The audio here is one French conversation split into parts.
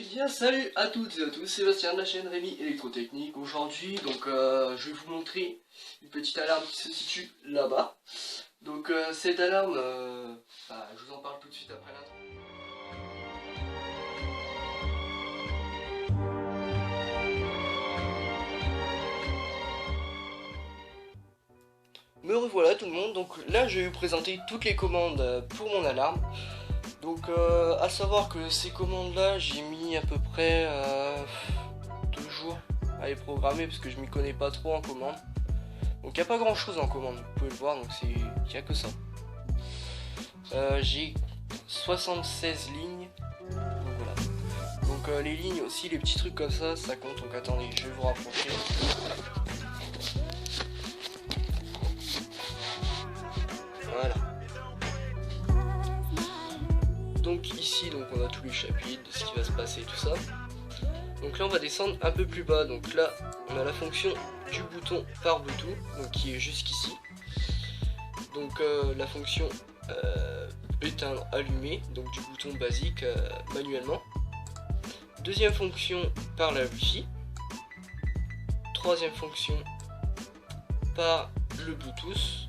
Bien, salut à toutes et à tous, Sébastien de la chaîne Rémi Électrotechnique. Aujourd'hui, je vais vous montrer une petite alarme qui se situe là-bas. Cette alarme, je vous en parle tout de suite après l'intro. Me revoilà tout le monde. Donc là, je vais vous présenter toutes les commandes pour mon alarme. À savoir que ces commandes là, j'ai mis à peu près 2 jours à les programmer parce que je m'y connais pas trop en commande. Donc il n'y a pas grand chose en commande, vous pouvez le voir, donc il n'y a que ça. J'ai 76 lignes. Donc voilà. Les lignes aussi, les petits trucs comme ça, ça compte. Donc attendez, je vais vous rapprocher. Voilà. Donc ici, on a tous les chapitres de ce qui va se passer, tout ça. Donc là on va descendre un peu plus bas. Donc là on a la fonction du bouton par Bluetooth, donc qui est jusqu'ici. La fonction éteindre, allumer, donc du bouton basique manuellement. Deuxième fonction par la Wi-Fi. Troisième fonction par le Bluetooth.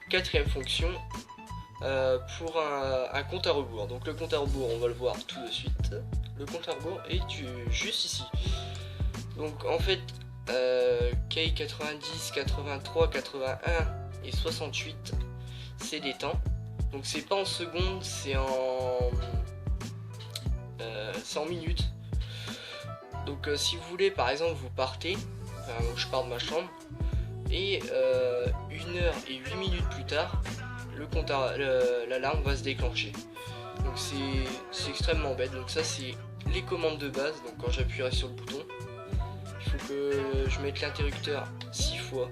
Quatrième fonction pour un compte à rebours. Donc le compte à rebours, on va le voir tout de suite. Le compte à rebours est juste ici. Donc en fait, K 90, 83, 81 et 68, c'est des temps. Donc c'est pas en secondes, c'est en minutes. Donc si vous voulez, par exemple, vous partez, je pars de ma chambre, et 1h et 8 minutes plus tard, l'alarme va se déclencher. Donc c'est extrêmement bête. Donc ça c'est les commandes de base. Donc quand j'appuierai sur le bouton, il faut que je mette l'interrupteur 6 fois.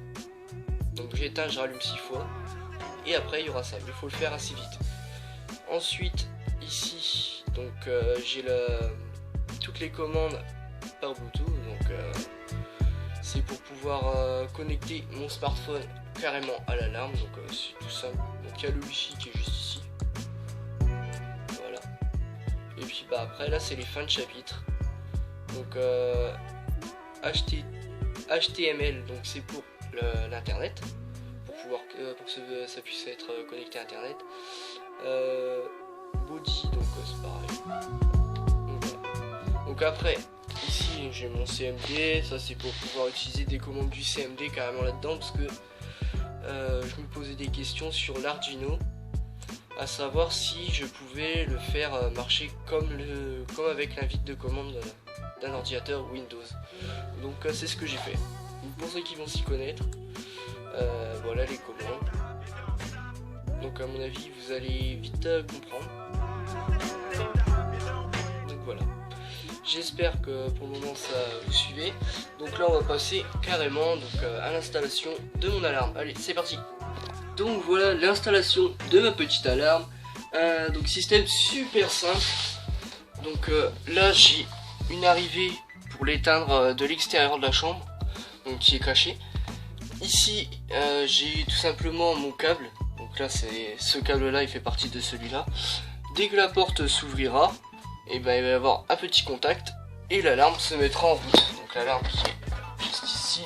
Donc j'éteins, je rallume 6 fois. Et après il y aura ça, mais il faut le faire assez vite. Ensuite ici, j'ai toutes les commandes par Bluetooth. C'est pour pouvoir connecter mon smartphone carrément à l'alarme. Donc c'est tout simple. Donc il y a le Wi-Fi qui est juste ici. Voilà. Et puis après là c'est les fins de chapitre. Donc HTML, donc c'est pour l'internet, pour que ça puisse être connecté à internet. Body, donc c'est pareil. Donc après ici j'ai mon CMD, ça c'est pour pouvoir utiliser des commandes du CMD carrément là-dedans, parce que je me posais des questions sur l'Arduino, à savoir si je pouvais le faire marcher comme avec l'invite de commande d'un ordinateur Windows. Donc c'est ce que j'ai fait. Donc, pour ceux qui vont s'y connaître, voilà les commandes. Donc à mon avis vous allez vite comprendre. Donc voilà. J'espère que pour le moment ça vous suivez. Donc là on va passer carrément à l'installation de mon alarme. Allez, c'est parti. Donc voilà l'installation de ma petite alarme. Donc système super simple. Donc là j'ai une arrivée pour l'éteindre de l'extérieur de la chambre, donc qui est caché. Ici j'ai tout simplement mon câble. Donc là c'est ce câble là, il fait partie de celui-là. Dès que la porte s'ouvrira, et il va y avoir un petit contact et l'alarme se mettra en route. Donc l'alarme qui est juste ici.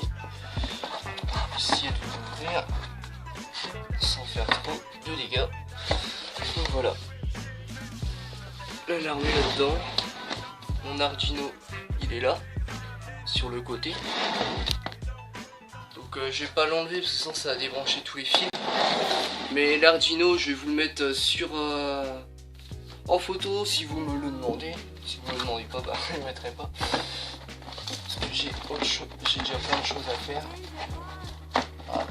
Je vais essayer de l'ouvrir sans faire trop de dégâts. Donc voilà. L'alarme est là-dedans. Mon Arduino il est là, sur le côté. Donc je vais pas l'enlever parce que sinon ça va débrancher tous les fils. Mais l'Arduino je vais vous le mettre en photo si vous me le demandez. Si vous me le demandez pas, je ne le mettrai pas. Parce que j'ai déjà plein de choses à faire. Ah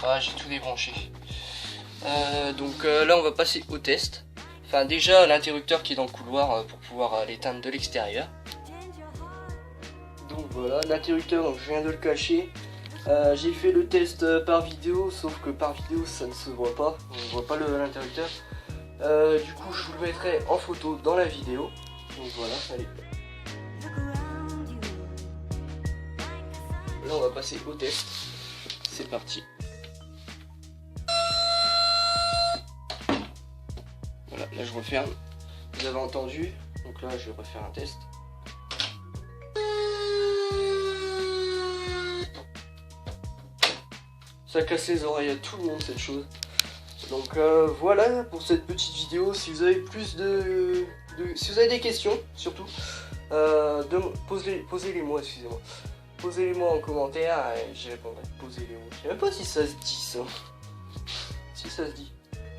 voilà, j'ai tout débranché. Là on va passer au test. Enfin déjà l'interrupteur qui est dans le couloir pour pouvoir l'éteindre de l'extérieur. Donc voilà, l'interrupteur, je viens de le cacher. J'ai fait le test par vidéo, sauf que par vidéo ça ne se voit pas. On ne voit pas l'interrupteur. Du coup je vous le mettrai en photo dans la vidéo. Donc voilà, allez. Là on va passer au test. C'est parti. Voilà, là je referme. Vous avez entendu. Donc là je vais refaire un test. Ça casse les oreilles à tout le monde cette chose. Donc voilà pour cette petite vidéo. Si vous avez plus si vous avez des questions surtout, posez-les moi, excusez-moi. Posez-les moi en commentaire et j'y répondrai. Posez-les moi. Je sais même pas si ça se dit ça. Si ça se dit.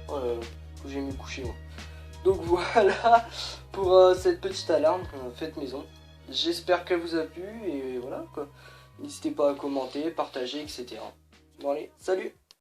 Oh là là, faut que j'aille me coucher moi. Donc voilà pour cette petite alarme faite maison. J'espère qu'elle vous a plu et voilà quoi. N'hésitez pas à commenter, partager, etc. Bon allez, salut!